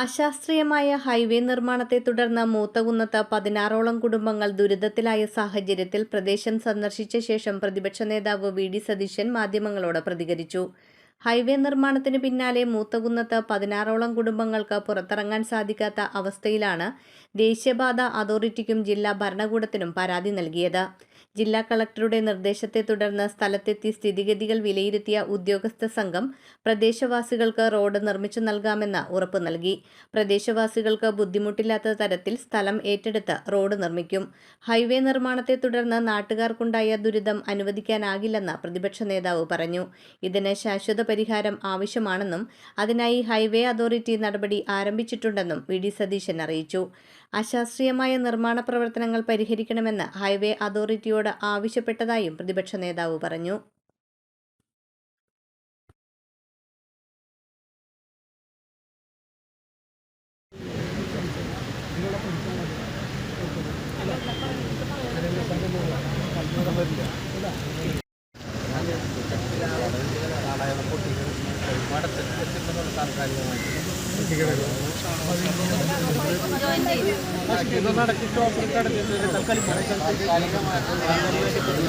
അശാസ്ത്രീയമായ ഹൈവേ നിർമ്മാണത്തെ തുടർന്ന് മൂത്തകുന്നത്ത് 16ഓളം കുടുംബങ്ങൾ ദുരിതത്തിലായ സാഹചര്യത്തിൽ പ്രദേശം സന്ദർശിച്ച ശേഷം പ്രതിപക്ഷ നേതാവ് വി.ഡി. സതീശൻ മാധ്യമങ്ങളോട് പ്രതികരിച്ചു. ഹൈവേ നിർമ്മാണത്തിന് പിന്നാലെ മൂത്തകുന്നത്ത് 16ഓളം കുടുംബങ്ങൾക്ക് പുറത്തിറങ്ങാൻ സാധിക്കാത്ത അവസ്ഥയിലാണ് ദേശീയപാത അതോറിറ്റിക്കും ജില്ലാ ഭരണകൂടത്തിനും പരാതി നൽകിയത്. ജില്ലാ കളക്ടറുടെ നിർദ്ദേശത്തെ തുടർന്ന് സ്ഥലത്തെത്തി സ്ഥിതിഗതികൾ വിലയിരുത്തിയ ഉദ്യോഗസ്ഥ സംഘം പ്രദേശവാസികൾക്ക് റോഡ് നിർമ്മിച്ചു നൽകാമെന്ന് ഉറപ്പു നൽകി. പ്രദേശവാസികൾക്ക് ബുദ്ധിമുട്ടില്ലാത്ത തരത്തിൽ സ്ഥലം ഏറ്റെടുത്ത് റോഡ് നിർമ്മിക്കും. ഹൈവേ നിർമ്മാണത്തെ തുടർന്ന് നാട്ടുകാർക്കുണ്ടായ ദുരിതം അനുവദിക്കാനാകില്ലെന്ന് പ്രതിപക്ഷ നേതാവ് പറഞ്ഞു. ഇതിന് ശാശ്വത പരിഹാരം ആവശ്യമാണെന്നും അതിനായി ഹൈവേ അതോറിറ്റി നടപടി ആരംഭിച്ചിട്ടുണ്ടെന്നും വി.ഡി. സതീശൻ അറിയിച്ചു. അശാസ്ത്രീയമായ നിർമ്മാണ പ്രവർത്തനങ്ങൾ പരിഹരിക്കണമെന്ന് ഹൈവേ അതോറിറ്റിയോട് ആവശ്യപ്പെട്ടതായും പ്രതിപക്ഷ നേതാവ് പറഞ്ഞു.